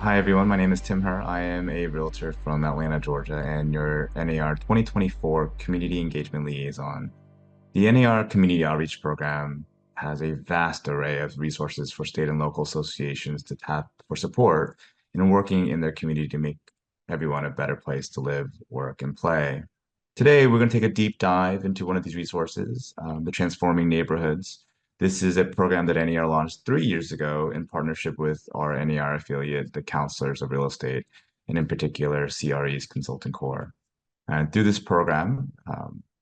Hi, everyone. My name is Tim Herr. I am a realtor from Atlanta, Georgia, and your NAR 2024 Community Engagement Liaison. The NAR Community Outreach Program has a vast array of resources for state and local associations to tap for support in working in their community to make everyone a better place to live, work, and play. Today, we're going to take a deep dive into one of these resources, the Transforming Neighborhoods. This is a program that NER launched 3 years ago in partnership with our NER affiliate, the Counselors of Real Estate, and in particular, CRE's Consulting Core. And through this program,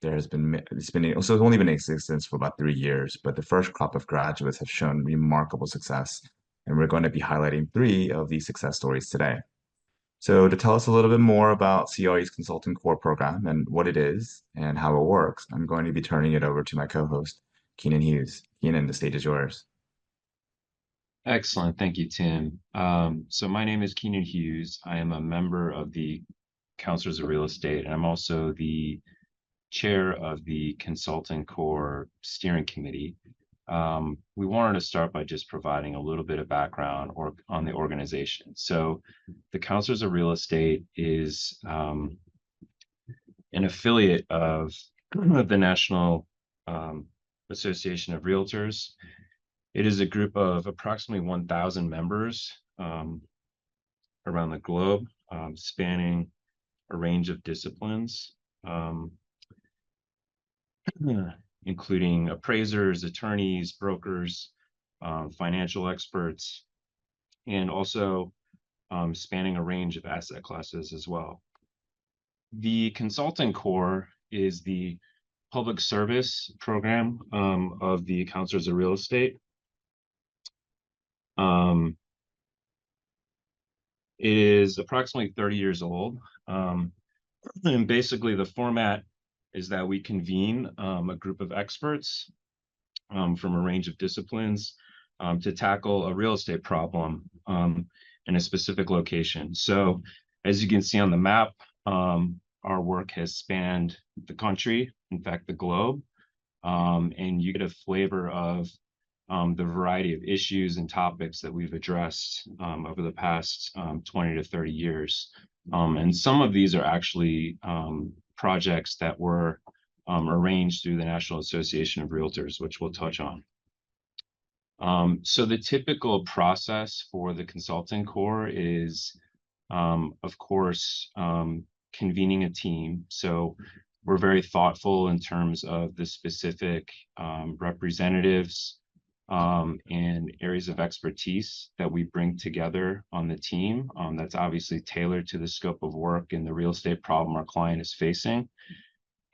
it's only been in existence for about 3 years, but the first crop of graduates have shown remarkable success. And we're going to be highlighting three of these success stories today. So to tell us a little bit more about CRE's Consulting Core program and what it is and how it works, I'm going to be turning it over to my co-host, Keenan Hughes. Keenan, the stage is yours. Excellent. Thank you, Tim. So my name is Keenan Hughes. I am a member of the Counselors of Real Estate, and I'm also the chair of the Consulting Core Steering Committee. We wanted to start by just providing a little bit of background on the organization. So the Counselors of Real Estate is an affiliate of the National Association of Realtors. It is a group of approximately 1,000 members around the globe, spanning a range of disciplines, including appraisers, attorneys, brokers, financial experts, and also spanning a range of asset classes as well. The Consulting Core is the public service program of the Counselors of Real Estate. It is approximately 30 years old. And basically the format is that we convene a group of experts from a range of disciplines to tackle a real estate problem in a specific location. So as you can see on the map, our work has spanned the country, in fact, the globe, and you get a flavor of the variety of issues and topics that we've addressed over the past 20 to 30 years. And some of these are actually projects that were arranged through the National Association of Realtors, which we'll touch on. So the typical process for the Consulting Core is, of course, convening a team. So we're very thoughtful in terms of the specific representatives and areas of expertise that we bring together on the team. That's obviously tailored to the scope of work and the real estate problem our client is facing.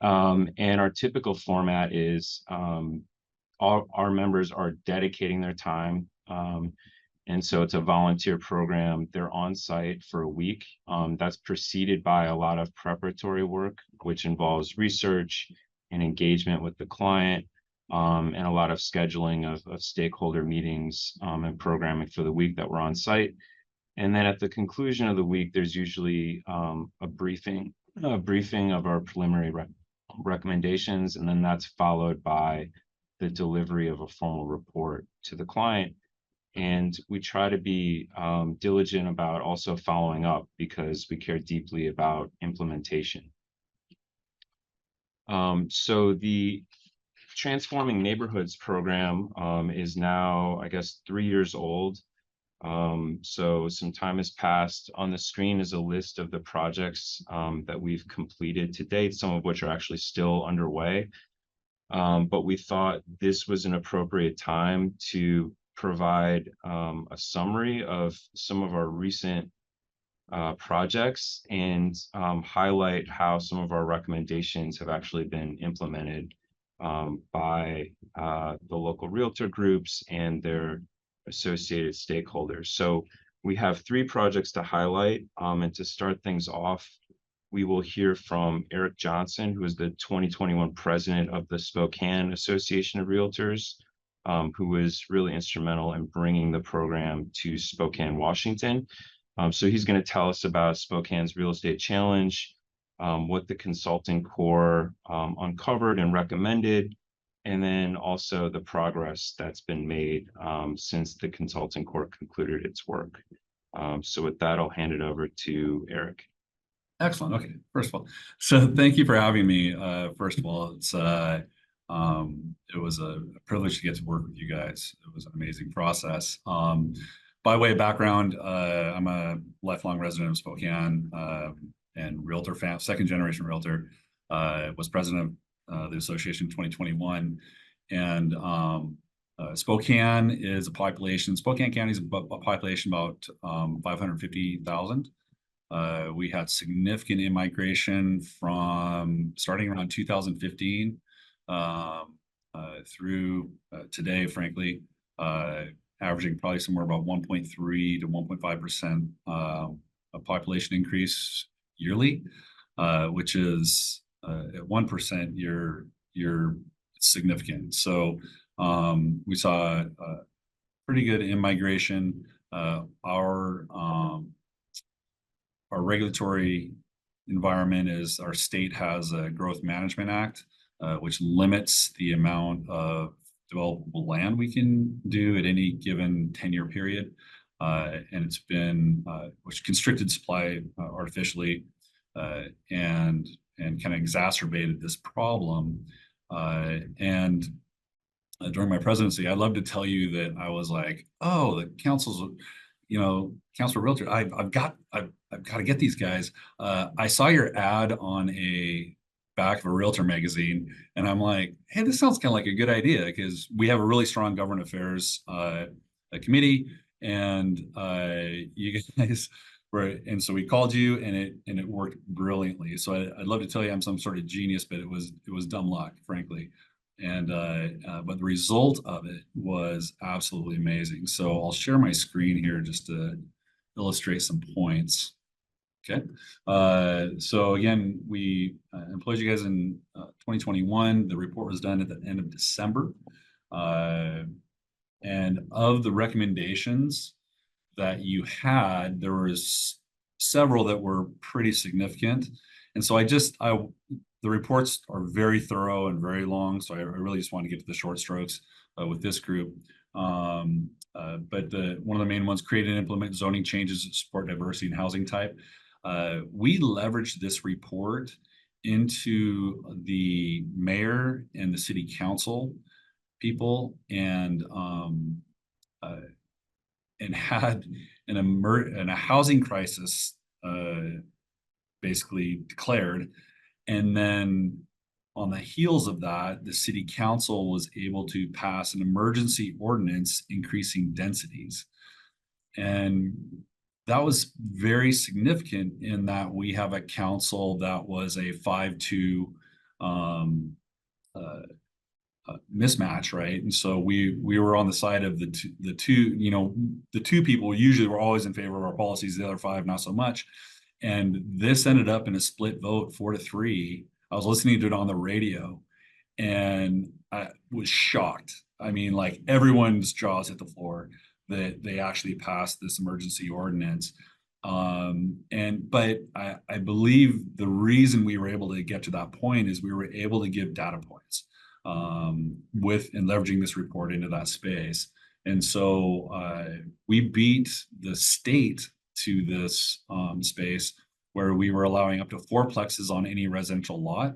And our typical format is all our members are dedicating their time. And so it's a volunteer program. They're on site for a week. That's preceded by a lot of preparatory work, which involves research and engagement with the client, and a lot of scheduling of stakeholder meetings and programming for the week that we're on site. And then at the conclusion of the week, there's usually a briefing of our preliminary recommendations, and then that's followed by the delivery of a formal report to the client. And we try to be diligent about also following up because we care deeply about implementation. So the Transforming Neighborhoods program is now, I guess, 3 years old. So some time has passed. On the screen is a list of the projects that we've completed to date, some of which are actually still underway. But we thought this was an appropriate time to provide a summary of some of our recent projects and highlight how some of our recommendations have actually been implemented by the local realtor groups and their associated stakeholders. So we have 3 projects to highlight, and to start things off, we will hear from Eric Johnson, who is the 2021 president of the Spokane Association of Realtors, who was really instrumental in bringing the program to Spokane, Washington. So he's going to tell us about Spokane's Real Estate Challenge, what the Consulting Core uncovered and recommended, and then also the progress that's been made since the Consulting Core concluded its work. So with that, I'll hand it over to Eric. Excellent. Okay. First of all, so thank you for having me. First of all, it was a privilege to get to work with you guys. It was an amazing process. By way of background, I'm a lifelong resident of Spokane and realtor fan, second generation realtor. Was president of the association in 2021, and Spokane is a population. Spokane County is a population about 550,000. We had significant immigration from starting around 2015 through today, frankly, averaging probably somewhere about 1.3 to 1.5% of population increase yearly, which is at 1%, you're significant. So we saw pretty good immigration. Our regulatory environment is our state has a Growth Management Act, which limits the amount of developable land we can do at any given 10-year period. And it's been, which constricted supply artificially and kind of exacerbated this problem. And during my presidency, I'd love to tell you that I was like, oh, the council's, council realtor, I've got to get these guys. I saw your ad on a back of a realtor magazine, and I'm like, hey, this sounds kind of like a good idea because we have a really strong government affairs committee, and you guys were, and so we called you, and it worked brilliantly. So I'd love to tell you I'm some sort of genius, but it was dumb luck, frankly. And but the result of it was absolutely amazing. So I'll share my screen here just to illustrate some points. Okay. So again, we employed you guys in 2021. The report was done at the end of December. And of the recommendations that you had, there was several that were pretty significant. And so the reports are very thorough and very long. So I really just want to get to the short strokes with this group. But one of the main ones, create and implement zoning changes to support diversity in housing type. We leveraged this report into the mayor and the city council people and had a housing crisis basically declared. And then on the heels of that, the city council was able to pass an emergency ordinance increasing densities. And that was very significant in that we have a council that was a 5-2 mismatch, right? And so we were on the side of the two people usually were always in favor of our policies, the other 5 not so much. And this ended up in a split vote, 4-3. I was listening to it on the radio and I was shocked. I mean, like everyone's jaws hit the floor that they actually passed this emergency ordinance. But I believe the reason we were able to get to that point is we were able to give data points with and leveraging this report into that space. And so we beat the state to this space where we were allowing up to 4 plexes on any residential lot.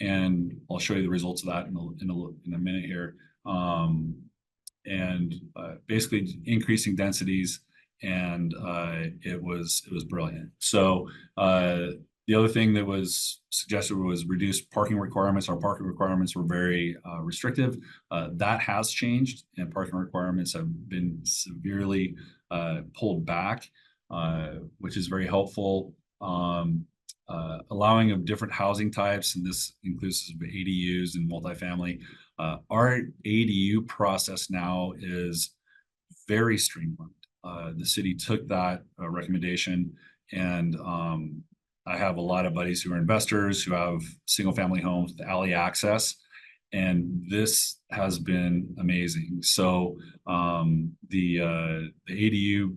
And I'll show you the results of that in a minute here. Basically increasing densities, and it was brilliant. So the other thing that was suggested was reduce parking requirements. Our parking requirements were very restrictive. That has changed, and parking requirements have been severely pulled back, which is very helpful. Allowing of different housing types, and this includes ADUs and multifamily. Our ADU process now is very streamlined. The city took that recommendation, and I have a lot of buddies who are investors who have single family homes with alley access, and this has been amazing. So the ADU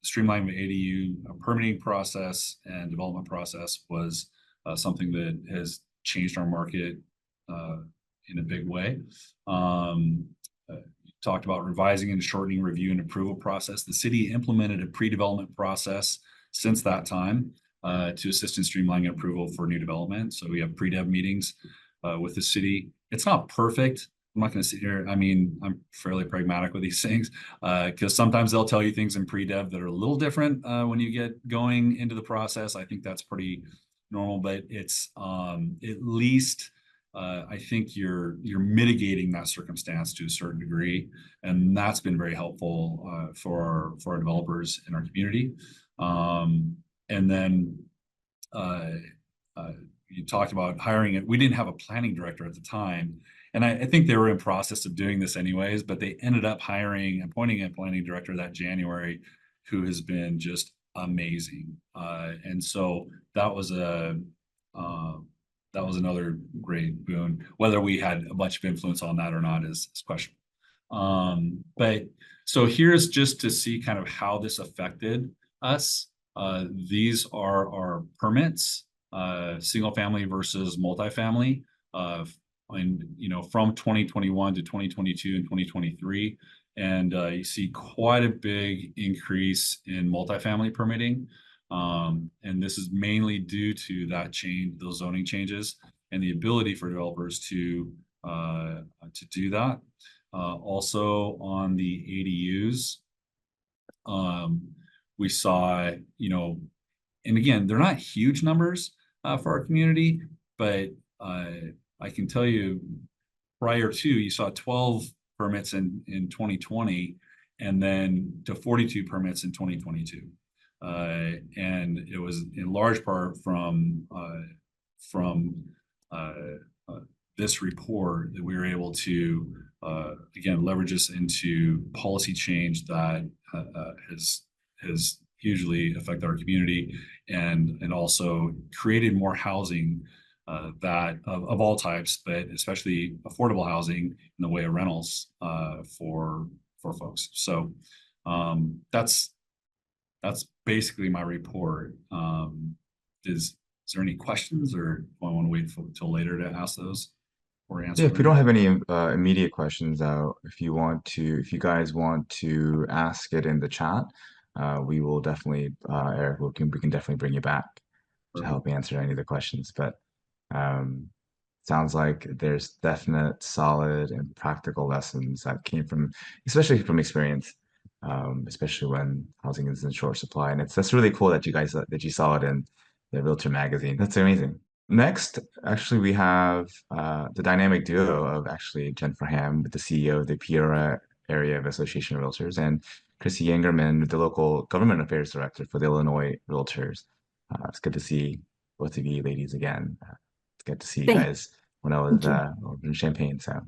streamlining the ADU permitting process and development process was something that has changed our market in a big way. talked about revising and shortening review and approval process. The city implemented a pre-development process since that time to assist in streamlining approval for new development. So we have pre-dev meetings with the city. It's not perfect. I'm not going to sit here. I mean, I'm fairly pragmatic with these things because sometimes they'll tell you things in pre-dev that are a little different when you get going into the process. I think that's pretty normal, but it's at least I think you're mitigating that circumstance to a certain degree, and that's been very helpful for our developers in our community. And then you talked about hiring it. We didn't have a planning director at the time. And I think they were in process of doing this anyways, but they ended up appointing a planning director that January, who has been just amazing. And so that was another great boon. Whether we had a bunch of influence on that or not is questionable. But so here's just to see kind of how this affected us. These are our permits, single family versus multifamily. And from 2021 to 2022 and 2023, and you see quite a big increase in multifamily permitting, and this is mainly due to that change, those zoning changes, and the ability for developers to do that. Also on the ADUs, we saw, and again, they're not huge numbers for our community, but I can tell you prior to, you saw 12 permits in 2020 and then to 42 permits in 2022. And it was in large part from this report that we were able to, again, leverage this into policy change that has hugely affected our community and also created more housing that of all types, but especially affordable housing in the way of rentals for folks. So that's basically my report. Is there any questions, or do I want to wait till later to ask those or answer? Yeah, if we don't have any immediate questions, if you guys want to ask it in the chat, we will definitely, Eric, we can definitely bring you back to help answer any of the questions. But sounds like there's definite solid and practical lessons that came from, especially from experience, especially when housing is in short supply. And that's really cool that you saw it in the Realtor magazine. That's amazing. Next, actually, we have the dynamic duo of actually Jennifer Ham, the CEO of the Peoria Area Association of Realtors, and Chrissy Yangerman, the local government affairs director for the Illinois Realtors. It's good to see both of you ladies again. It's good to see you guys when I was in Champaign. So,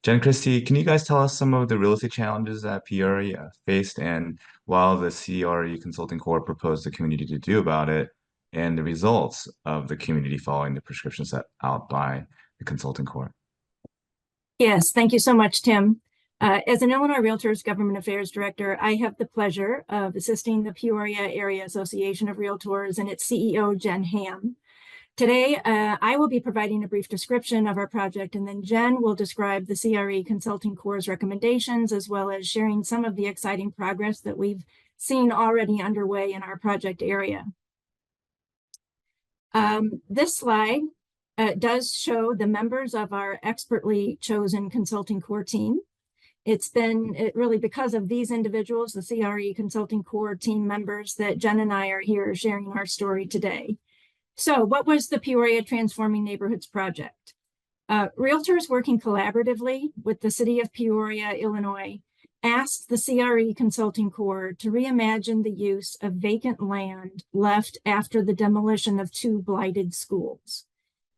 Jen, Christy, can you guys tell us some of the real estate challenges that Peoria faced, and while the CRE Consulting Corps proposed the community to do about it, and the results of the community following the prescription set out by the Consulting Corps? Yes, thank you so much, Tim. As an Illinois Realtors Government Affairs Director, I have the pleasure of assisting the Peoria Area Association of Realtors and its CEO, Jen Ham. Today, I will be providing a brief description of our project, and then Jen will describe the CRE Consulting Corps' recommendations, as well as sharing some of the exciting progress that we've seen already underway in our project area. This slide does show the members of our expertly chosen Consulting Corps team. It's really because of these individuals, the CRE Consulting Corps team members, that Jen and I are here sharing our story today. So what was the Peoria Transforming Neighborhoods Project? Realtors working collaboratively with the city of Peoria, Illinois, asked the CRE Consulting Corps to reimagine the use of vacant land left after the demolition of two blighted schools.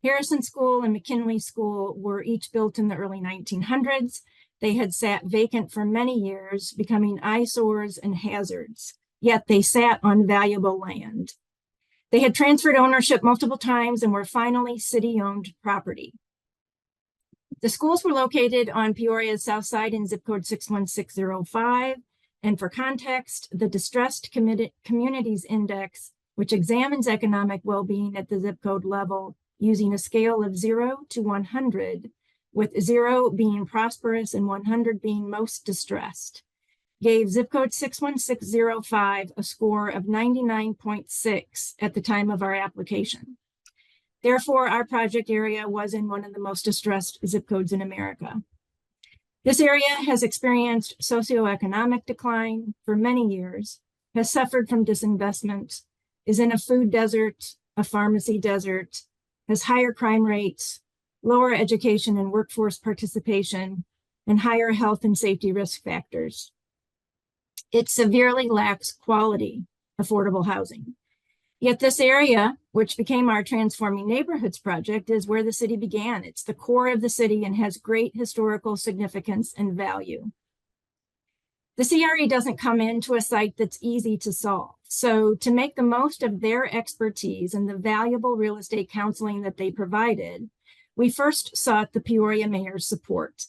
Harrison School and McKinley School were each built in the early 1900s. They had sat vacant for many years, becoming eyesores and hazards, yet they sat on valuable land. They had transferred ownership multiple times and were finally city-owned property. The schools were located on Peoria's south side in zip code 61605. And for context, the Distressed Communities Index, which examines economic well-being at the zip code level using a scale of 0 to 100, with 0 being prosperous and 100 being most distressed, gave zip code 61605 a score of 99.6 at the time of our application. Therefore, our project area was in one of the most distressed zip codes in America. This area has experienced socioeconomic decline for many years, has suffered from disinvestment, is in a food desert, a pharmacy desert, has higher crime rates, lower education and workforce participation, and higher health and safety risk factors. It severely lacks quality, affordable housing. Yet this area, which became our Transforming Neighborhoods project, is where the city began. It's the core of the city and has great historical significance and value. The CRE doesn't come into a site that's easy to solve. So to make the most of their expertise and the valuable real estate counseling that they provided, we first sought the Peoria mayor's support.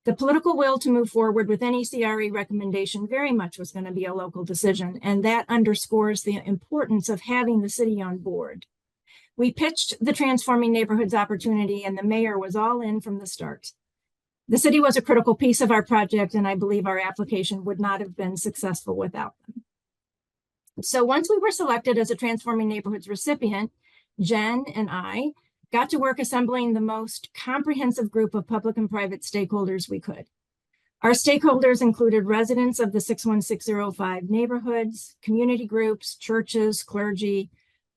The political will to move forward with any CRE recommendation very much was going to be a local decision, and that underscores the importance of having the city on board. We pitched the Transforming Neighborhoods opportunity, and the mayor was all in from the start. The city was a critical piece of our project, and I believe our application would not have been successful without them. So once we were selected as a Transforming Neighborhoods recipient, Jen and I got to work assembling the most comprehensive group of public and private stakeholders we could. Our stakeholders included residents of the 61605 neighborhoods, community groups, churches, clergy,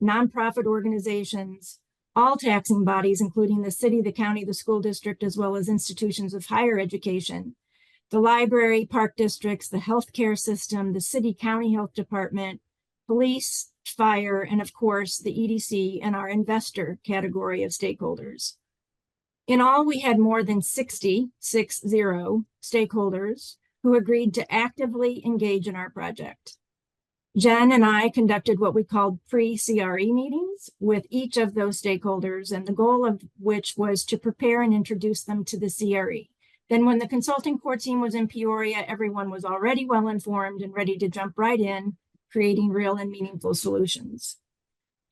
nonprofit organizations, all taxing bodies, including the city, the county, the school district, as well as institutions of higher education, the library, park districts, the healthcare system, the city county health department, police, fire, and of course, the EDC and our investor category of stakeholders. In all, we had more than 60 stakeholders who agreed to actively engage in our project. Jen and I conducted what we called pre-CRE meetings with each of those stakeholders, and the goal of which was to prepare and introduce them to the CRE. Then when the consulting core team was in Peoria, everyone was already well informed and ready to jump right in, creating real and meaningful solutions.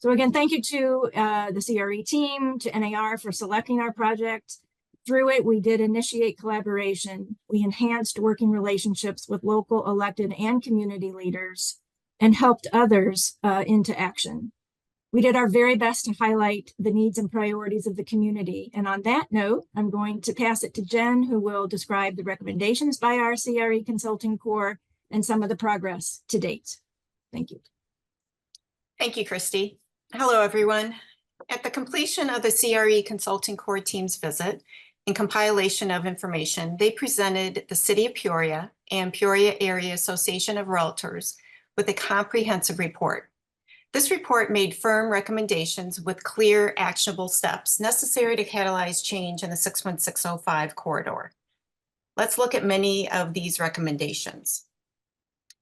So again, thank you to the CRE team, to NAR for selecting our project. Through it, we did initiate collaboration. We enhanced working relationships with local elected and community leaders and helped others into action. We did our very best to highlight the needs and priorities of the community. And on that note, I'm going to pass it to Jen, who will describe the recommendations by our CRE Consulting Core and some of the progress to date. Thank you. Thank you, Christy. Hello, everyone. At the completion of the CRE Consulting Core team's visit and compilation of information, they presented the City of Peoria and Peoria Area Association of Realtors with a comprehensive report. This report made firm recommendations with clear, actionable steps necessary to catalyze change in the 61605 corridor. Let's look at many of these recommendations.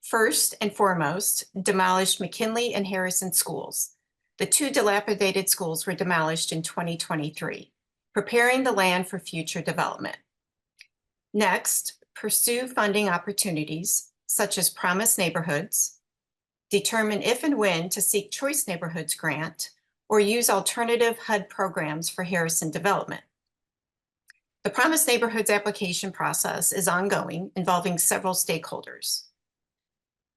First and foremost, demolished McKinley and Harrison schools. The two dilapidated schools were demolished in 2023, preparing the land for future development. Next, pursue funding opportunities such as Promise Neighborhoods, determine if and when to seek Choice Neighborhoods grant, or use alternative HUD programs for Harrison development. The Promise Neighborhoods application process is ongoing, involving several stakeholders.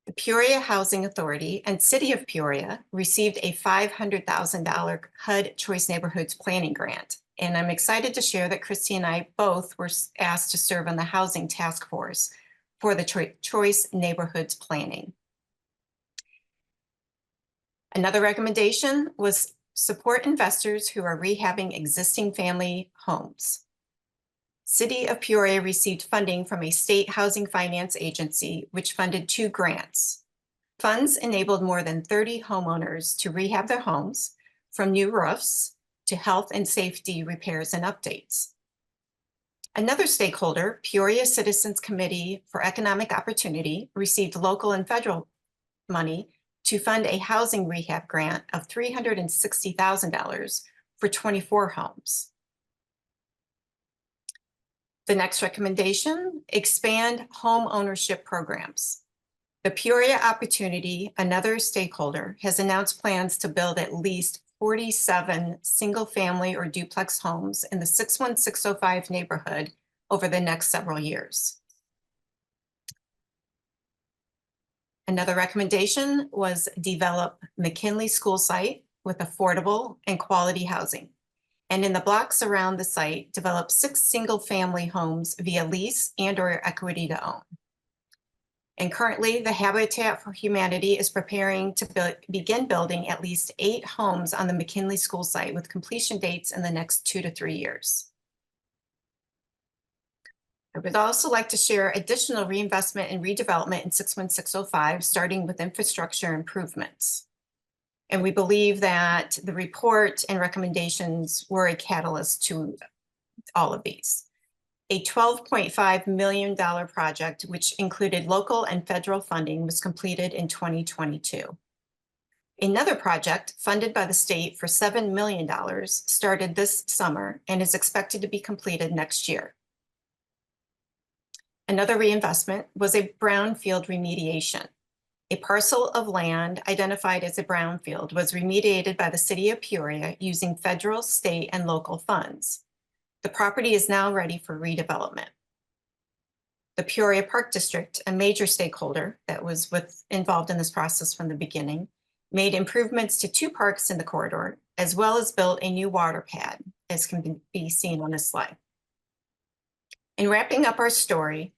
The Peoria Housing Authority and City of Peoria received a $500,000 HUD Choice Neighborhoods planning grant, and I'm excited to share that Christy and I both were asked to serve on the Housing Task Force for the Choice Neighborhoods planning. Another recommendation was support investors who are rehabbing existing family homes. City of Peoria received funding from a state housing finance agency, which funded 2 grants. Funds enabled more than 30 homeowners to rehab their homes, from new roofs to health and safety repairs and updates. Another stakeholder, Peoria Citizens Committee for Economic Opportunity, received local and federal money to fund a housing rehab grant of $360,000 for 24 homes. The next recommendation, expand home ownership programs. The Peoria Opportunity, another stakeholder, has announced plans to build at least 47 single-family or duplex homes in the 61605 neighborhood over the next several years. Another recommendation was develop McKinley School Site with affordable and quality housing. And in the blocks around the site, develop 6 single-family homes via lease and/or equity to own. And currently, the Habitat for Humanity is preparing to begin building at least 8 homes on the McKinley School Site with completion dates in the next 2 to 3 years. I would also like to share additional reinvestment and redevelopment in 61605, starting with infrastructure improvements. And we believe that the report and recommendations were a catalyst to all of these. A $12.5 million project, which included local and federal funding, was completed in 2022. Another project funded by the state for $7 million started this summer and is expected to be completed next year. Another reinvestment was a brownfield remediation. A parcel of land identified as a brownfield was remediated by the city of Peoria using federal, state, and local funds. The property is now ready for redevelopment. The Peoria Park District, a major stakeholder that was involved in this process from the beginning, made improvements to 2 parks in the corridor, as well as built a new water pad, as can be seen on this slide. In wrapping up our story,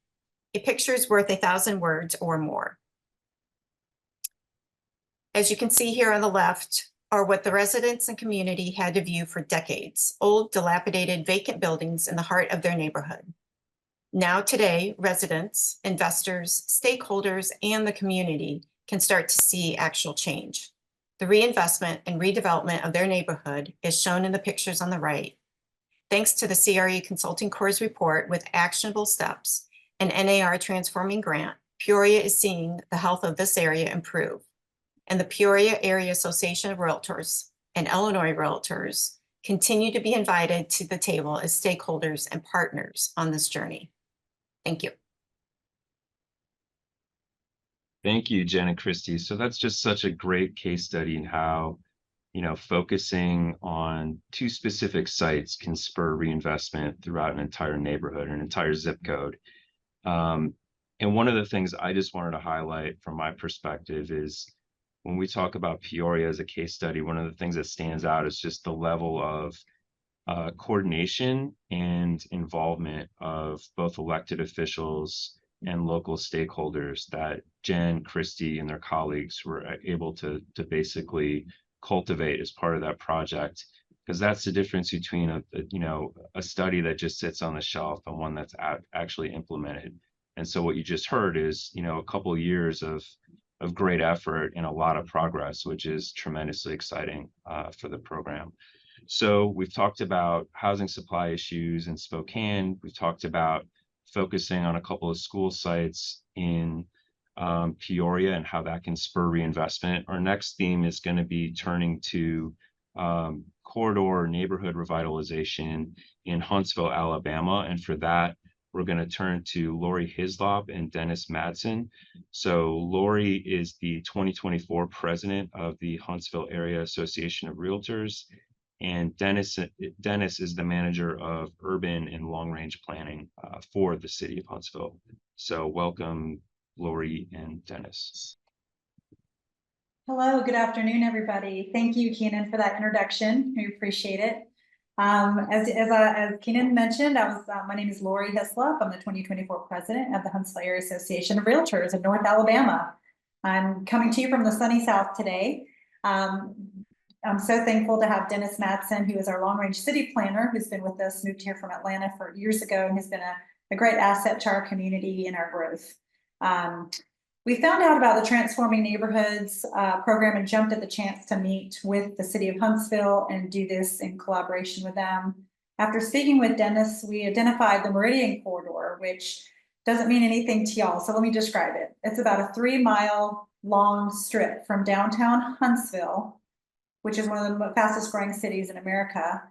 a picture is worth 1,000 words or more. As you can see here on the left are what the residents and community had to view for decades, old, dilapidated, vacant buildings in the heart of their neighborhood. Now today, residents, investors, stakeholders, and the community can start to see actual change. The reinvestment and redevelopment of their neighborhood is shown in the pictures on the right. Thanks to the CRE Consulting Corps' report with actionable steps and NAR Transforming Grant, Peoria is seeing the health of this area improve. And the Peoria Area Association of Realtors and Illinois Realtors continue to be invited to the table as stakeholders and partners on this journey. Thank you. Thank you, Jen and Christy. So that's just such a great case study in how, focusing on 2 specific sites can spur reinvestment throughout an entire neighborhood, an entire zip code. And one of the things I just wanted to highlight from my perspective is when we talk about Peoria as a case study, one of the things that stands out is just the level of coordination and involvement of both elected officials and local stakeholders that Jen, Christy, and their colleagues were able to basically cultivate as part of that project. Because that's the difference between a study that just sits on the shelf and one that's actually implemented. And so what you just heard is, a couple of years of great effort and a lot of progress, which is tremendously exciting for the program. So we've talked about housing supply issues in Spokane. We've talked about focusing on a couple of school sites in Peoria and how that can spur reinvestment. Our next theme is going to be turning to corridor neighborhood revitalization in Huntsville, Alabama. And for that, we're going to turn to Lori Hislop and Dennis Madsen. So Lori is the 2024 president of the Huntsville Area Association of Realtors, and Dennis is the manager of urban and long-range planning for the city of Huntsville. So welcome, Lori and Dennis. Hello, good afternoon, everybody. Thank you, Keenan, for that introduction. We appreciate it. As Keenan mentioned, my name is Lori Hislop. I'm the 2024 president of the Huntsville Area Association of Realtors in North Alabama. I'm coming to you from the sunny South today. I'm so thankful to have Dennis Madsen, who is our long-range city planner, who's been with us, moved here from Atlanta for years ago, and has been a great asset to our community and our growth. We found out about the Transforming Neighborhoods program and jumped at the chance to meet with the city of Huntsville and do this in collaboration with them. After speaking with Dennis, we identified the Meridian Corridor, which doesn't mean anything to y'all, so let me describe it. It's about a 3-mile long strip from downtown Huntsville, which is one of the fastest growing cities in America,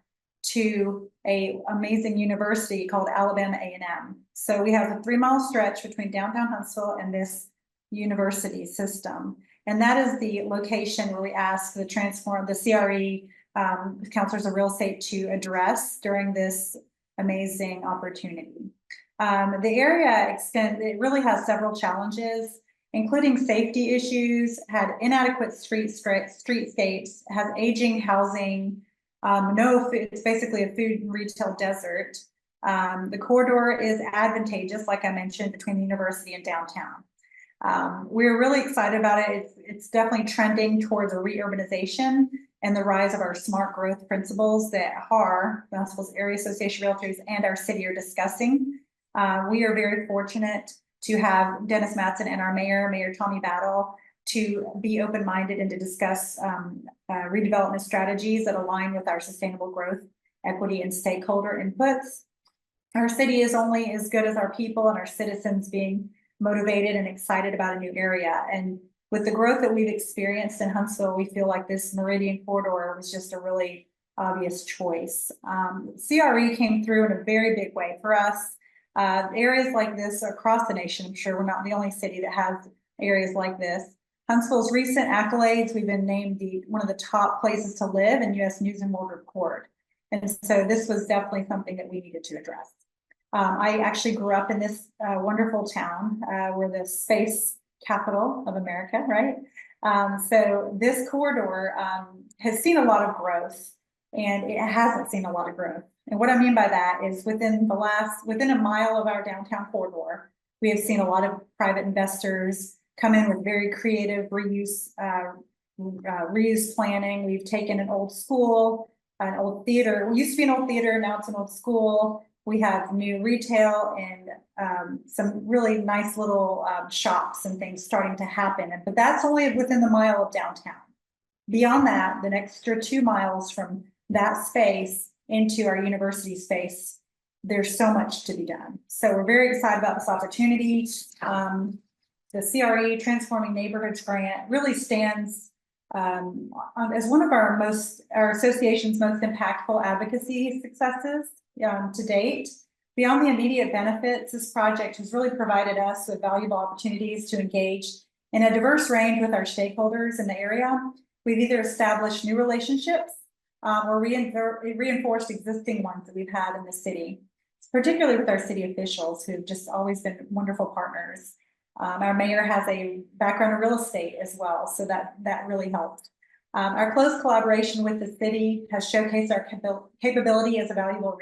to an amazing university called Alabama A&M. So we have a 3-mile stretch between downtown Huntsville and this university system. And that is the location where we ask the CRE counselors of real estate to address during this amazing opportunity. The area it really has several challenges, including safety issues, had inadequate streetscapes, has aging housing, no food, it's basically a food and retail desert. The corridor is advantageous, like I mentioned, between the university and downtown. We're really excited about it. It's definitely trending towards a reurbanization and the rise of our smart growth principles that HAR, the Huntsville's Area Association of Realtors, and our city are discussing. We are very fortunate to have Dennis Mattson and our Mayor Tommy Battle, to be open-minded and to discuss redevelopment strategies that align with our sustainable growth, equity, and stakeholder inputs. Our city is only as good as our people and our citizens being motivated and excited about a new area. And with the growth that we've experienced in Huntsville, we feel like this Meridian corridor was just a really obvious choice. CRE came through in a very big way for us. Areas like this across the nation, I'm sure we're not the only city that has areas like this. Huntsville's recent accolades, we've been named one of the top places to live in U.S. News and World Report. And so this was definitely something that we needed to address. I actually grew up in this wonderful town. We're the space capital of America, right? So this corridor has seen a lot of growth, and it hasn't seen a lot of growth. And what I mean by that is within a mile of our downtown corridor, we have seen a lot of private investors come in with very creative reuse planning. We've taken an old school, an old theater. It used to be an old theater, now it's an old school. We have new retail and some really nice little shops and things starting to happen. But that's only within the mile of downtown. Beyond that, the extra 2 miles from that space into our university space, there's so much to be done. So we're very excited about this opportunity. The CRE Transforming Neighborhoods Grant really stands as one of our association's most impactful advocacy successes to date. Beyond the immediate benefits, this project has really provided us with valuable opportunities to engage in a diverse range with our stakeholders in the area. We've either established new relationships or reinforced existing ones that we've had in the city, particularly with our city officials who've just always been wonderful partners. Our mayor has a background in real estate as well, so that really helped. Our close collaboration with the city has showcased our capability as a valuable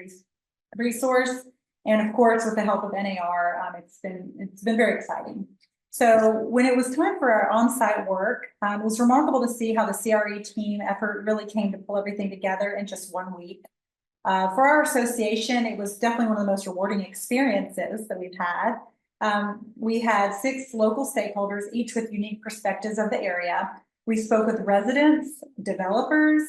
resource, and of course, with the help of NAR, it's been very exciting. So when it was time for our on-site work, it was remarkable to see how the CRE team effort really came to pull everything together in just 1 week. For our association, it was definitely one of the most rewarding experiences that we've had. We had 6 local stakeholders, each with unique perspectives of the area. We spoke with residents, developers,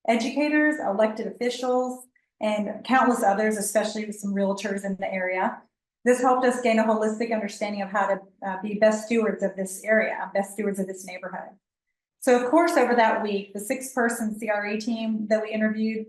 educators, elected officials, and countless others, especially with some realtors in the area. This helped us gain a holistic understanding of how to be best stewards of this area, best stewards of this neighborhood. So of course, over that week, the 6-person CRE team that we interviewed,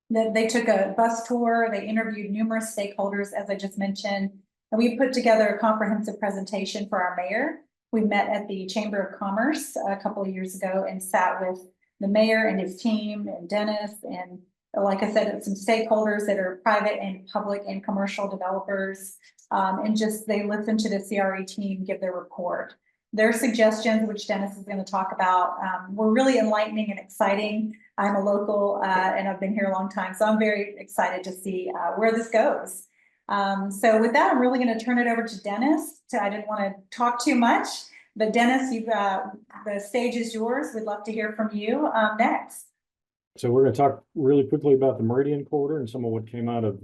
they took a bus tour, they interviewed numerous stakeholders, as I just mentioned, and we put together a comprehensive presentation for our mayor. We met at the Chamber of Commerce a couple of years ago and sat with the mayor and his team and Dennis, and like I said, some stakeholders that are private and public and commercial developers, and just they listened to the CRE team give their report. Their suggestions, which Dennis is going to talk about, were really enlightening and exciting. I'm a local and I've been here a long time, so I'm very excited to see where this goes. So with that, I'm really going to turn it over to Dennis. I didn't want to talk too much, but Dennis, the stage is yours. We'd love to hear from you next. So we're going to talk really quickly about the Meridian Corridor and some of what came out of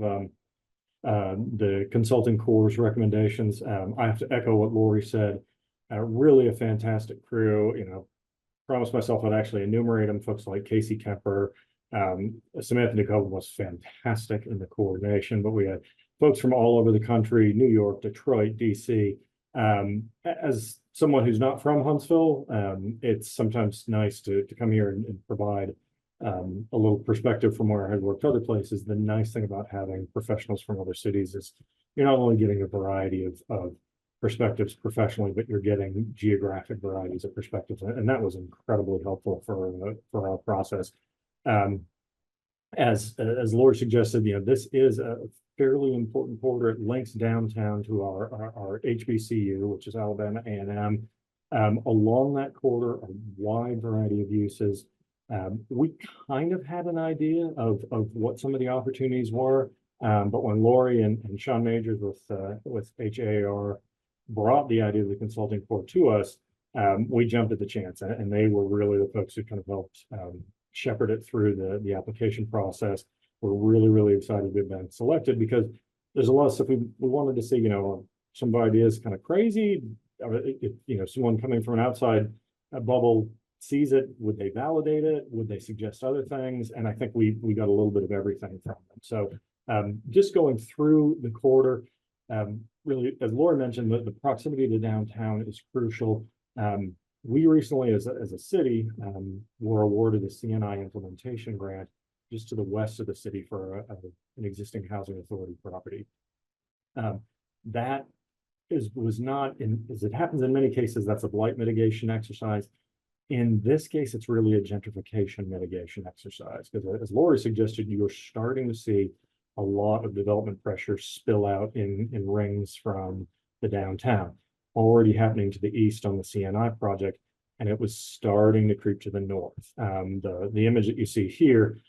the Consulting Corps' recommendations. I have to echo what Lori said. Really a fantastic crew. Promised myself I'd actually enumerate them. Folks like Casey Kemper, Samantha Nicole was fantastic in the coordination, but we had folks from all over the country, New York, Detroit, DC. As someone who's not from Huntsville, it's sometimes nice to come here and provide a little perspective from where I had worked other places. The nice thing about having professionals from other cities is you're not only getting a variety of perspectives professionally, but you're getting geographic varieties of perspectives. And that was incredibly helpful for our process. As Lori suggested, this is a fairly important corridor. It links downtown to our HBCU, which is Alabama A&M. Along that corridor, a wide variety of uses. We kind of had an idea of what some of the opportunities were, but when Lori and Sean Majors with HAR brought the idea of the consulting core to us, we jumped at the chance, and they were really the folks who kind of helped shepherd it through the application process. We're really, really excited to have been selected because there's a lot of stuff we wanted to see, some ideas kind of crazy. If, someone coming from an outside bubble sees it, would they validate it? Would they suggest other things? And I think we got a little bit of everything from them. So just going through the corridor, really, as Laura mentioned, the proximity to downtown is crucial. We recently, as a city, were awarded a CNI implementation grant just to the west of the city for an existing housing authority property. That was not, as it happens in many cases, that's a blight mitigation exercise. In this case, it's really a gentrification mitigation exercise, because as Lori suggested, you're starting to see a lot of development pressure spill out in rings from the downtown, already happening to the east on the CNI project, and it was starting to creep to the north. The image that you see here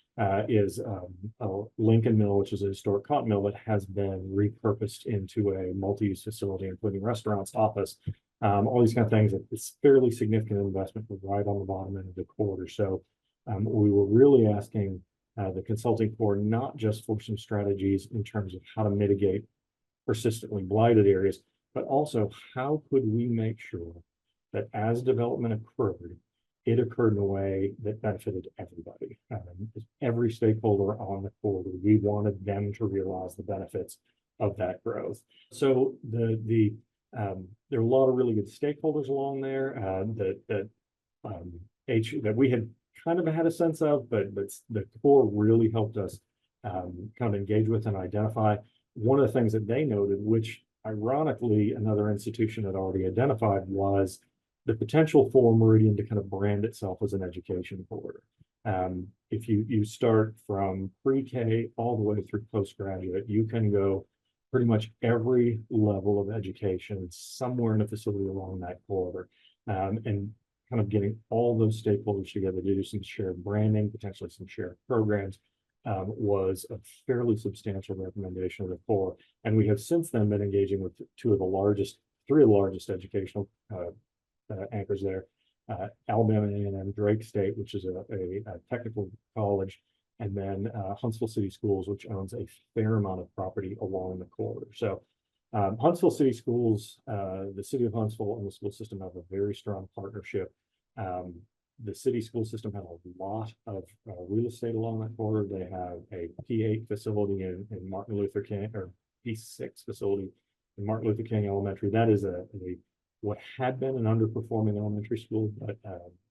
is a Lincoln Mill, which is a historic cotton mill that has been repurposed into a multi-use facility, including restaurants, office, all these kind of things. It's fairly significant investment right on the bottom end of the corridor. So we were really asking the consulting for not just for some strategies in terms of how to mitigate persistently blighted areas, but also how could we make sure that as development occurred, it occurred in a way that benefited everybody. Every stakeholder on the corridor, we wanted them to realize the benefits of that growth. So there are a lot of really good stakeholders along there that we had kind of had a sense of, but the core really helped us kind of engage with and identify. One of the things that they noted, which ironically another institution had already identified, was the potential for Meridian to kind of brand itself as an education corridor. If you start from pre-K all the way through postgraduate, you can go pretty much every level of education somewhere in a facility along that corridor, and kind of getting all those stakeholders together to do some shared branding, potentially some shared programs, was a fairly substantial recommendation of the core. And we have since then been engaging with three of the largest educational anchors there, Alabama A&M, Drake State, which is a technical college, and then Huntsville City Schools, which owns a fair amount of property along the corridor. So Huntsville City Schools, the city of Huntsville and the school system have a very strong partnership. The city school system had a lot of real estate along that corridor. They have a P8 facility in Martin Luther King, or P6 facility in Martin Luther King Elementary. That is what had been an underperforming elementary school, but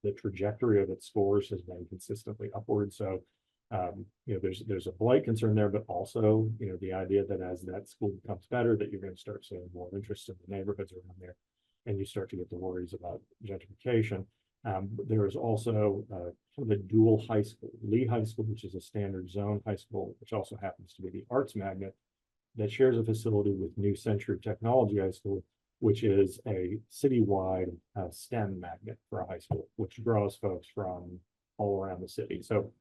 the trajectory of its scores has been consistently upward. So there's a blight concern there, but also the idea that as that school becomes better, that you're going to start seeing more interest in the neighborhoods around there, and you start to get the worries about gentrification. There is also kind of a dual high school, Lee High School, which is a standard zone high school, which also happens to be the arts magnet, that shares a facility with New Century Technology High School, which is a citywide STEM magnet for a high school, which draws folks from all around the city. So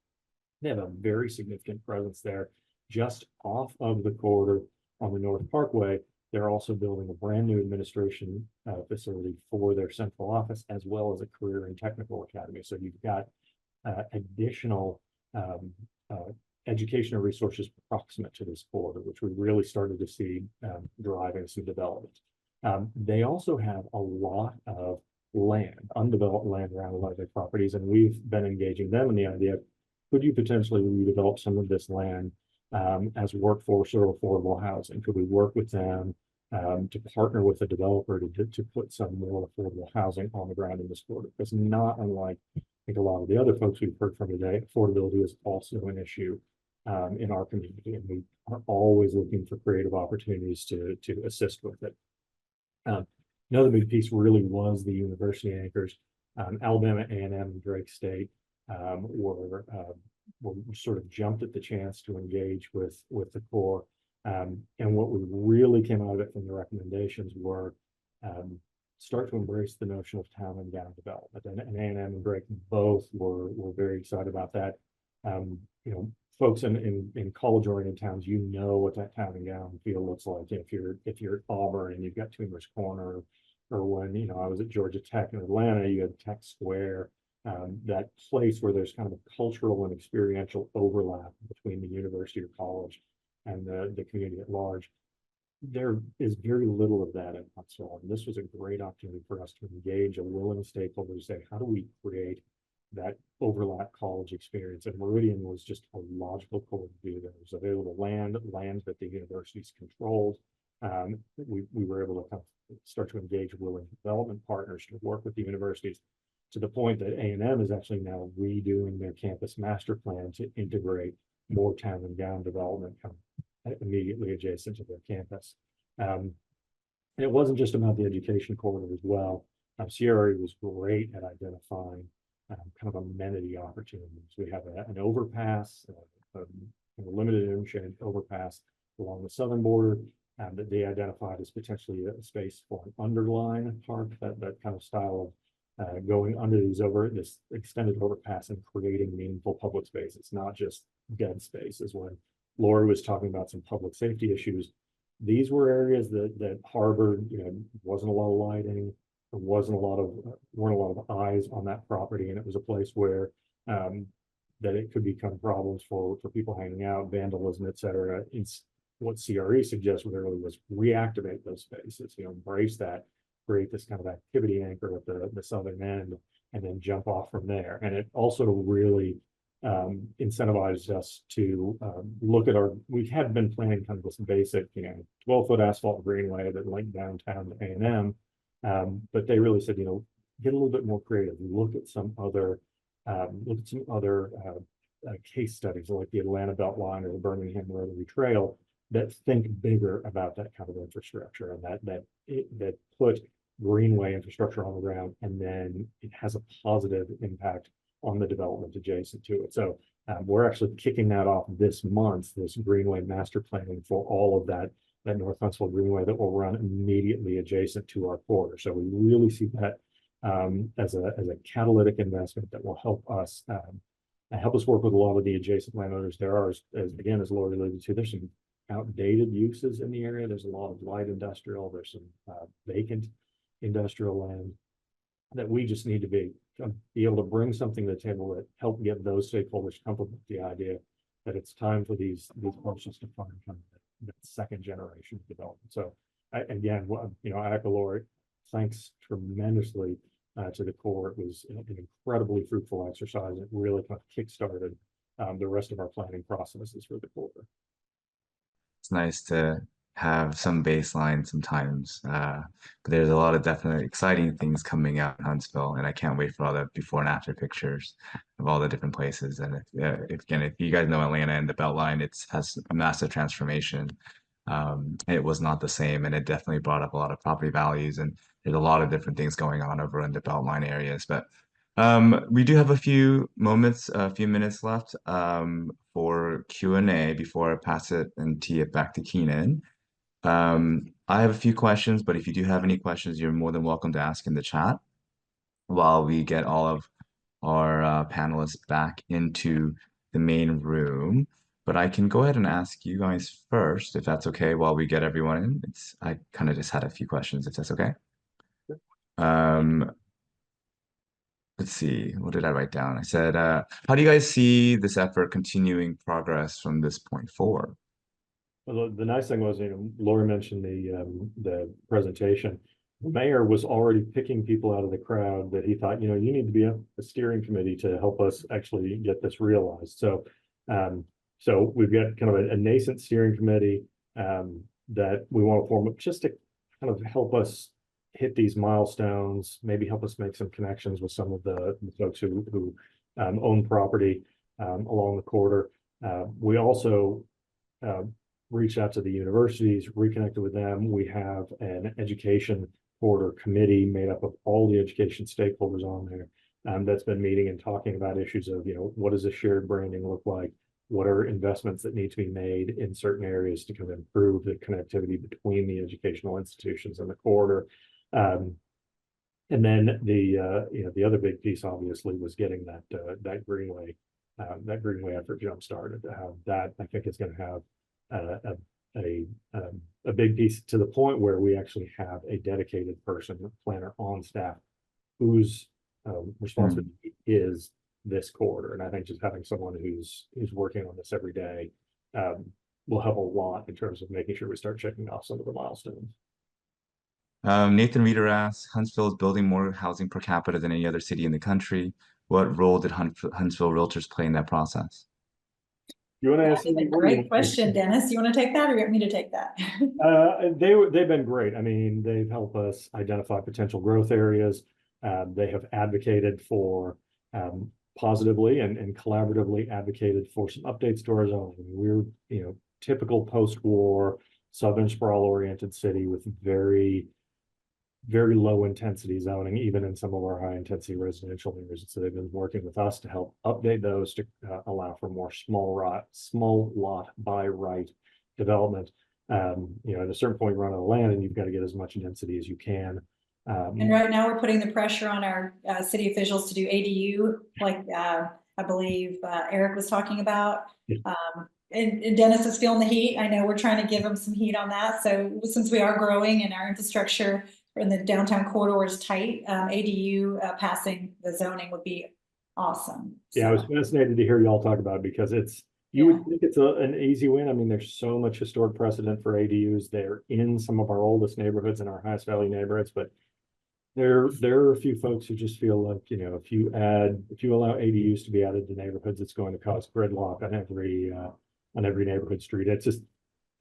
they have a very significant presence there. Just off of the corridor on the North Parkway, they're also building a brand new administration facility for their central office, as well as a career and technical academy. So you've got additional educational resources proximate to this corridor, which we really started to see driving some development. They also have a lot of land, undeveloped land around a lot of their properties, and we've been engaging them in the idea, could you potentially redevelop some of this land as workforce or affordable housing? Could we work with them to partner with a developer to put some more affordable housing on the ground in this corridor? Because not unlike, I think, a lot of the other folks we've heard from today, affordability is also an issue in our community, and we are always looking for creative opportunities to assist with it. Another big piece really was the university anchors. Alabama A&M and Drake State were sort of jumped at the chance to engage with the Corps. And what we really came out of it from the recommendations were start to embrace the notion of town and gown development. And A&M and Drake both were very excited about that. You know, folks in college-oriented towns, you know what that town and gown feel looks like. If you're at Auburn and you've got Toomer's Corner, or when, you know, I was at Georgia Tech in Atlanta, you had Tech Square, that place where there's kind of a cultural and experiential overlap between the university or college and the community at large. There is very little of that in Huntsville, and this was a great opportunity for us to engage a willing stakeholder to say, how do we create that overlap college experience? And Meridian was just a logical core to do. There was available land that the universities controlled. We were able to kind of start to engage willing development partners to work with the universities, to the point that A&M is actually now redoing their campus master plan to integrate more town and gown development immediately adjacent to their campus. And it wasn't just about the education corridor as well. CRE was great at identifying kind of amenity opportunities. We have an overpass, a limited interchange overpass along the southern border that they identified as potentially a space for an underline park, that kind of style of going under this extended overpass and creating meaningful public space. It's not just dead spaces. When Lori was talking about some public safety issues, these were areas that harbored, you know, wasn't a lot of lighting, there weren't a lot of eyes on that property, and it was a place where that it could become problems for people hanging out, vandalism, et cetera. What CRE suggests really was reactivate those spaces, you know, embrace that, create this kind of activity anchor at the southern end, and then jump off from there. And it also really incentivized us to look at we had been planning kind of this basic, you know, 12-foot asphalt greenway that linked downtown to A&M. But they really said, you know, get a little bit more creative, look at some other case studies like the Atlanta Beltline or the Birmingham Rotary Trail that think bigger about that kind of infrastructure, and that put greenway infrastructure on the ground, and then it has a positive impact on the development adjacent to it. So we're actually kicking that off this month, this greenway master planning for all of that North Huntsville Greenway that will run immediately adjacent to our corridor. So we really see that as a catalytic investment that will help us work with a lot of the adjacent landowners. There are, as Lori alluded to, there's some outdated uses in the area. There's a lot of light industrial, there's some vacant industrial land that we just need to be able to bring something to the table that help get those stakeholders comfortable with the idea that it's time for these parcels to find kind of that second generation of development. So again, you know, I echo Lori, thanks tremendously to the Corps. It was an incredibly fruitful exercise. It really kind of kickstarted the rest of our planning processes for the Corps. It's nice to have some baseline sometimes, but there's a lot of definitely exciting things coming out in Huntsville, and I can't wait for all the before and after pictures of all the different places. And if you guys know Atlanta and the Beltline, it has a massive transformation. It was not the same, and it definitely brought up a lot of property values, and there's a lot of different things going on over in the Beltline areas. But we do have a few minutes left for Q&A before I pass it and tee it back to Keenan. I have a few questions, but if you do have any questions, you're more than welcome to ask in the chat while we get all of our panelists back into the main room. But I can go ahead and ask you guys first, if that's okay, while we get everyone in. I kind of just had a few questions, if that's okay. Let's see, what did I write down? I said, how do you guys see this effort continuing progress from this point forward? Well, the nice thing was, you know, Lori mentioned the presentation. The mayor was already picking people out of the crowd that he thought, you know, you need to be a steering committee to help us actually get this realized. So, so we've got kind of a nascent steering committee that we want to form just to kind of help us hit these milestones, maybe help us make some connections with some of the folks who own property along the corridor. We also reached out to the universities, reconnected with them. We have an education corridor committee made up of all the education stakeholders on there that's been meeting and talking about issues of, what does a shared branding look like? What are investments that need to be made in certain areas to kind of improve the connectivity between the educational institutions and the corridor? And then the other big piece obviously was getting that greenway effort jump started. That I think is going to have a big piece, to the point where we actually have a dedicated planner on staff whose responsibility is this corridor. And I think just having someone who's working on this every day will help a lot in terms of making sure we start checking off some of the milestones. Nathan Reeder asks, Huntsville is building more housing per capita than any other city in the country. What role did Huntsville Realtors play in that process? You want to ask? That's a great question, Dennis. You want to take that, or you want me to take that? They've been great. I mean, they've helped us identify potential growth areas. They have advocated for positively and collaboratively advocated for some updates to our zoning. We're, typical post-war southern sprawl-oriented city with very low intensity zoning, even in some of our high intensity residential areas. So they've been working with us to help update those to allow for more small lot by right development. At a certain point, you run out of land and you've got to get as much density as you can. And right now we're putting the pressure on our city officials to do ADU, like I believe Eric was talking about. And Dennis is feeling the heat. I know we're trying to give him some heat on that. So since we are growing and our infrastructure in the downtown corridor is tight, ADU passing the zoning would be awesome. Yeah, I was fascinated to hear y'all talk about it, because you would think it's an easy win. I mean, there's so much historic precedent for ADUs. They're in some of our oldest neighborhoods and our highest value neighborhoods, but there are a few folks who just feel like, if you allow ADUs to be added to neighborhoods, it's going to cause gridlock on every neighborhood street. It's just,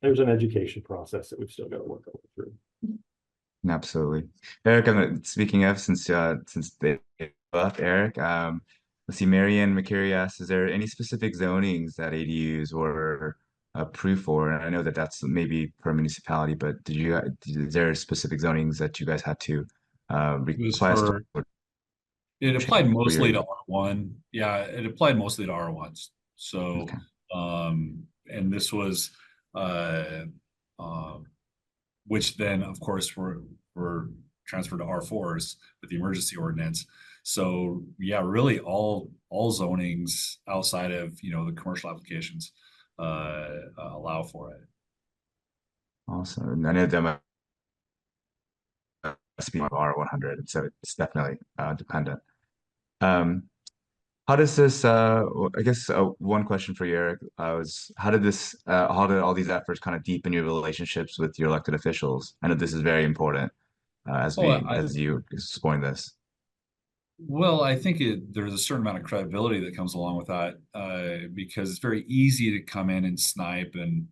there's an education process that we've still got to work through. Absolutely. Eric, speaking of, since they left, Eric, let's see, Marianne McCary asks, is there any specific zonings that ADUs were approved for? And I know that that's maybe per municipality, but is there specific zonings that you guys had to request? It applied mostly to R1. Yeah, it applied mostly to R1s. So, okay. And this was, which then of course were transferred to R4s with the emergency ordinance. So yeah, really all zonings outside of, the commercial applications allow for it. Awesome. I know that must be R100, so it's definitely dependent. How does this, I guess one question for you, Eric, was how did all these efforts kind of deepen your relationships with your elected officials? I know this is very important as you exploring this. Well, I think there's a certain amount of credibility that comes along with that, because it's very easy to come in and snipe and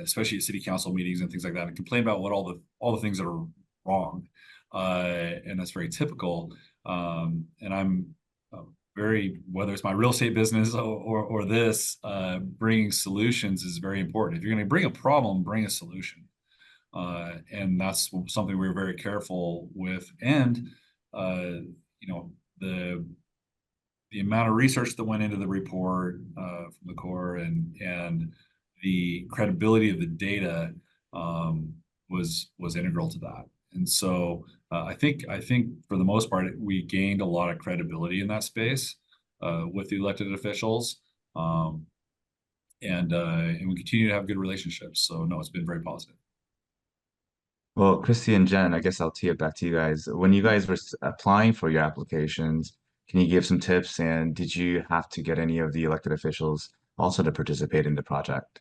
especially at city council meetings and things like that, and complain about what all the things that are wrong, and that's very typical. And I'm whether it's my real estate business or this, bringing solutions is very important. If you're going to bring a problem, bring a solution, and that's something we were very careful with. And the amount of research that went into the report from the Corps and the credibility of the data was integral to that. And so I think for the most part, we gained a lot of credibility in that space with the elected officials, and we continue to have good relationships. So no, it's been very positive. Well, Christy and Jen, I guess I'll tee it back to you guys. When you guys were applying for your applications, can you give some tips? And did you have to get any of the elected officials also to participate in the project?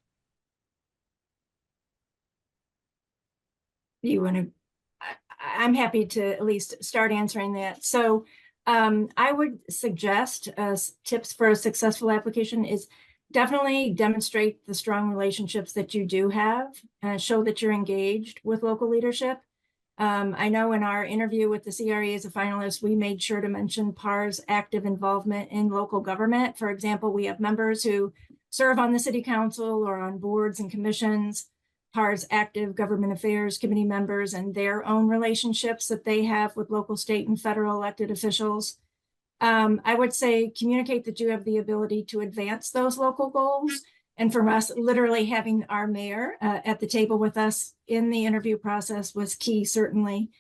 I'm happy to at least start answering that. So I would suggest tips for a successful application is definitely demonstrate the strong relationships that you do have, show that you're engaged with local leadership. I know in our interview with the CRE as a finalist, we made sure to mention PAR's active involvement in local government. For example, we have members who serve on the city council or on boards and commissions. PAR's active government affairs committee members and their own relationships that they have with local, state, and federal elected officials. I would say communicate that you have the ability to advance those local goals. And from us, literally having our mayor at the table with us in the interview process was key, certainly.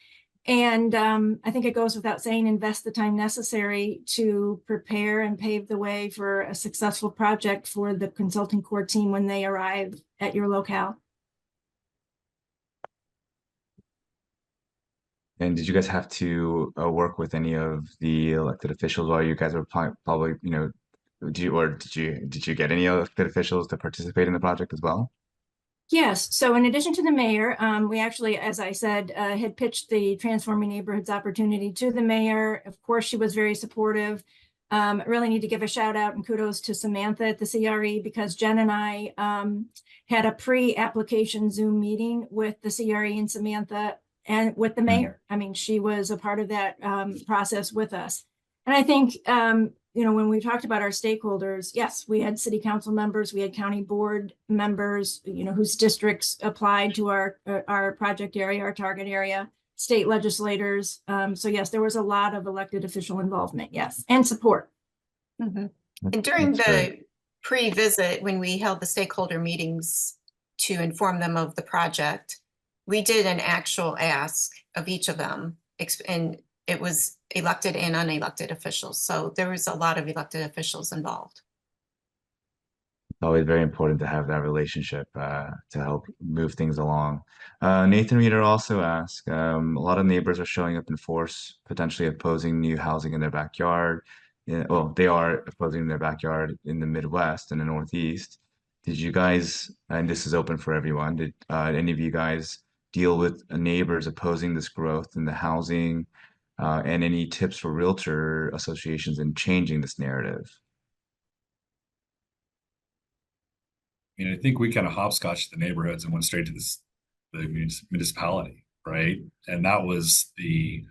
And I think it goes without saying, invest the time necessary to prepare and pave the way for a successful project for the consulting core team when they arrive at your locale. And did you guys have to work with any of the elected officials while you guys were probably, you know, did you get any elected officials to participate in the project as well? Yes. So in addition to the mayor, we actually, as I said, had pitched the Transforming Neighborhoods opportunity to the mayor. Of course, she was very supportive. I really need to give a shout out and kudos to Samantha at the CRE, because Jen and I had a pre-application Zoom meeting with the CRE and Samantha and with the mayor. I mean, she was a part of that process with us. And I think, you know, when we talked about our stakeholders, yes, we had city council members, we had county board members, you know, whose districts applied to our project area, our target area, state legislators. So yes, there was a lot of elected official involvement, yes, and support. Mm-hmm. And during That's the great. pre-visit, when we held the stakeholder meetings to inform them of the project, we did an actual ask of each of them, and it was elected and unelected officials. So there was a lot of elected officials involved. It's always very important to have that relationship to help move things along. Nathan Reeder also asked, a lot of neighbors are showing up in force, potentially opposing new housing in their backyard. Well, they are opposing their backyard in the Midwest and the Northeast. Did you guys, and this is open for everyone, did any of you guys deal with neighbors opposing this growth in the housing? And any tips for realtor associations in changing this narrative? I mean, I think we kind of hopscotched the neighborhoods and went straight to the municipality, right? And that was the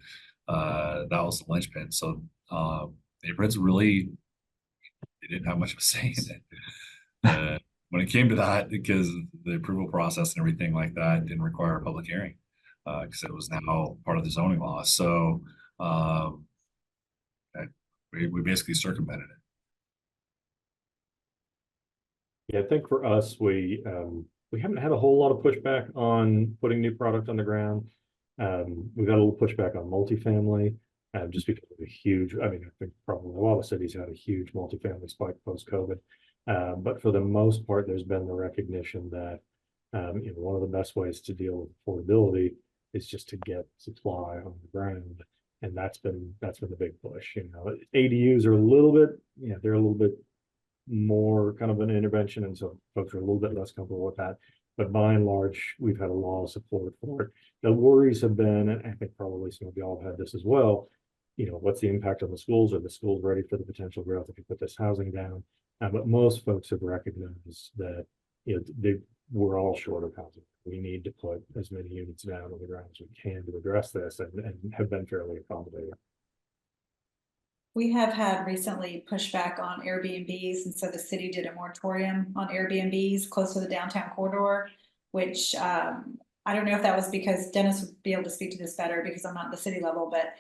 linchpin. So neighborhoods really, they didn't have much of a say in it. When it came to that, because the approval process and everything like that didn't require a public hearing, because it was now part of the zoning law. So we basically circumvented it. Yeah, I think for us, we haven't had a whole lot of pushback on putting new product on the ground. We've got a little pushback on multifamily, just because of the huge, I mean, I think probably a lot of cities had a huge multifamily spike post-COVID. But for the most part, there's been the recognition that you know, one of the best ways to deal with affordability is just to get supply on the ground. And that's been the big push. You know, ADUs are a little bit, you know, they're a little bit more kind of an intervention, and so folks are a little bit less comfortable with that. But by and large, we've had a lot of support for it. The worries have been, and I think probably some of y'all have had this as well, you know, what's the impact on the schools? Are the schools ready for the potential growth if you put this housing down? But most folks have recognized that, you know, we're all short of housing. We need to put as many units down on the ground as we can to address this, and have been fairly accommodating. We have had recently pushback on Airbnbs, and so the city did a moratorium on Airbnbs close to the downtown corridor, which I don't know if that was because Dennis would be able to speak to this better because I'm not at the city level, but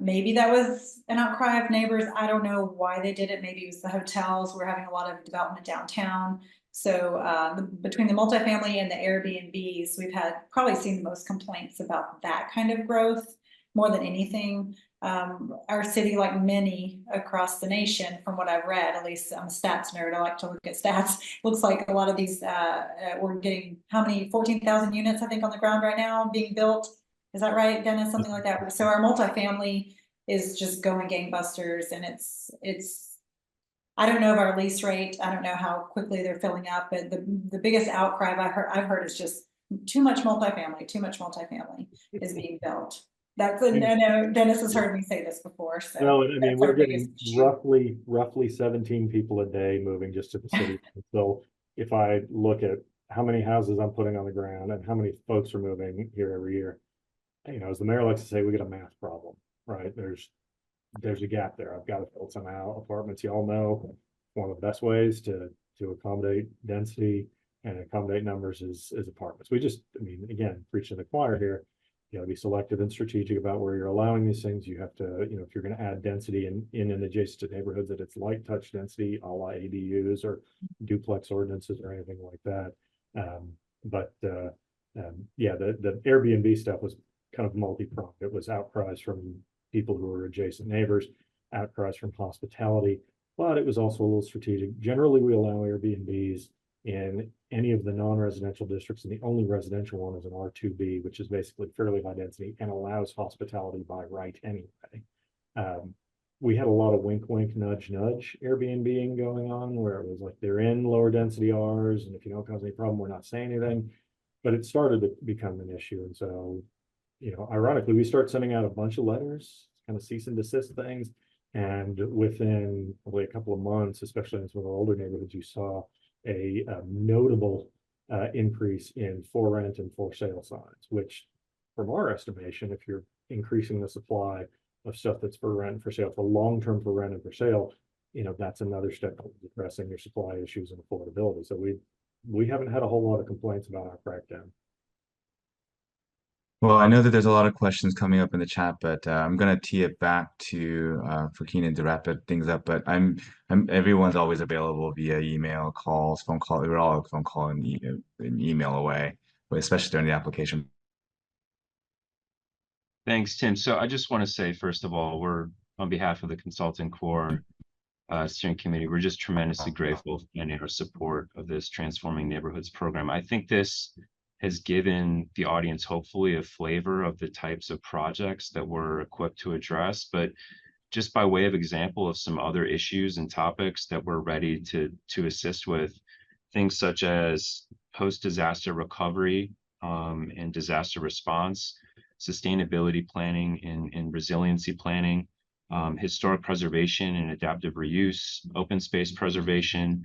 maybe that was an outcry of neighbors. I don't know why they did it. Maybe it was the hotels. We're having a lot of development downtown. So between the multifamily and the Airbnbs, we've probably seen the most complaints about that kind of growth more than anything. Our city, like many across the nation, from what I've read, at least I'm a stats nerd, I like to look at stats. Looks like a lot of these, we're getting how many 14,000 units, I think, on the ground right now being built. Is that right, Dennis? Something like that. So our multifamily is just going gangbusters, and it's I don't know of our lease rate. I don't know how quickly they're filling up, but the biggest outcry I've heard is just too much multifamily is being built. That's I know Dennis has heard me say this before. So well, I mean, we're getting roughly 17 people a day moving just to the city. So if I look at how many houses I'm putting on the ground and how many folks are moving here every year, you know, as the mayor likes to say, we get a math problem, right? There's a gap there. I've got to build some apartments. Y'all know one of the best ways to accommodate density and accommodate numbers as apartments. We just, I mean, again, preaching the choir here, you gotta be selective and strategic about where you're allowing these things. You have to, if you're gonna add density in an adjacent neighborhood, that it's light touch density, a la ADUs or duplex ordinances or anything like that. Yeah, the Airbnb stuff was kind of multi-pronged. It was outcries from people who were adjacent neighbors, outcries from hospitality, but it was also a little strategic. Generally, we allow Airbnbs in any of the non-residential districts, and the only residential one is an R2B, which is basically fairly high density and allows hospitality by right anyway. We had a lot of wink, wink, nudge, nudge Airbnb going on, where it was like they're in lower density Rs, and if you don't cause any problem, we're not saying anything. But it started to become an issue, and so, ironically, we start sending out a bunch of letters, kind of cease and desist things, and within probably a couple of months, especially in some of the older neighborhoods, you saw a notable increase in for rent and for sale signs, which from our estimation, if you're increasing the supply of stuff that's for rent and for sale, for long-term for rent and for sale, that's another step of addressing your supply issues and affordability. So we haven't had a whole lot of complaints about our crackdown. Well, I know that there's a lot of questions coming up in the chat, but I'm gonna tee it back to for Keenan to wrap things up. But everyone's always available via email, calls, phone call. We're all phone call and email away, but especially during the application. Thanks, Tim. So I just want to say, first of all, we're on behalf of the Consulting Core Steering Committee, we're just tremendously grateful for our support of this Transforming Neighborhoods program. I think this has given the audience hopefully a flavor of the types of projects that we're equipped to address, but just by way of example of some other issues and topics that we're ready to assist with, things such as post-disaster recovery and disaster response, sustainability planning and resiliency planning, historic preservation and adaptive reuse, open space preservation.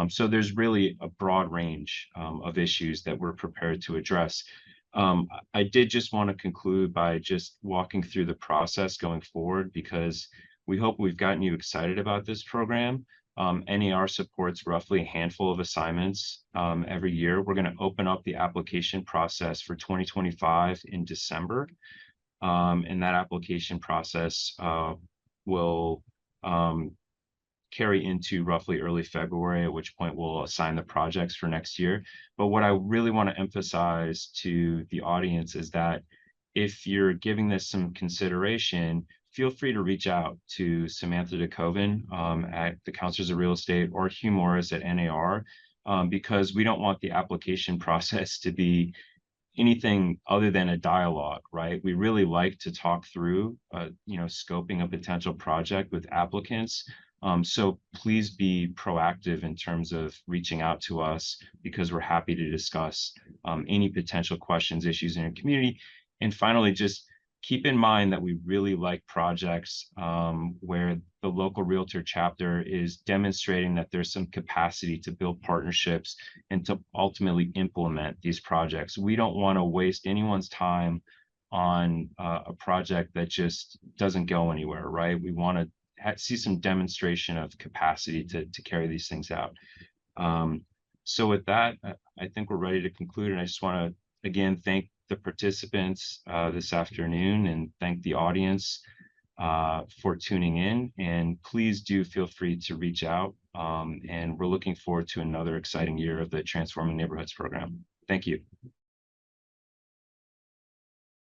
So there's really a broad range of issues that we're prepared to address. I did just want to conclude by just walking through the process going forward, because we hope we've gotten you excited about this program. NAR supports roughly a handful of assignments every year. We're going to open up the application process for 2025 in December. And that application process will carry into roughly early February, at which point we'll assign the projects for next year. But what I really want to emphasize to the audience is that if you're giving this some consideration, feel free to reach out to Samantha DeCoven at the Counselors of Real Estate or Hugh Morris at NAR, because we don't want the application process to be anything other than a dialogue, right? We really like to talk through, scoping a potential project with applicants. So please be proactive in terms of reaching out to us, because we're happy to discuss any potential questions, issues in your community. And finally, just keep in mind that we really like projects where the local realtor chapter is demonstrating that there's some capacity to build partnerships and to ultimately implement these projects. We don't want to waste anyone's time on a project that just doesn't go anywhere, right? We want to see some demonstration of capacity to carry these things out. So with that, I think we're ready to conclude. And I just want to, again, thank the participants this afternoon and thank the audience for tuning in. And please do feel free to reach out. And we're looking forward to another exciting year of the Transforming Neighborhoods program. Thank you.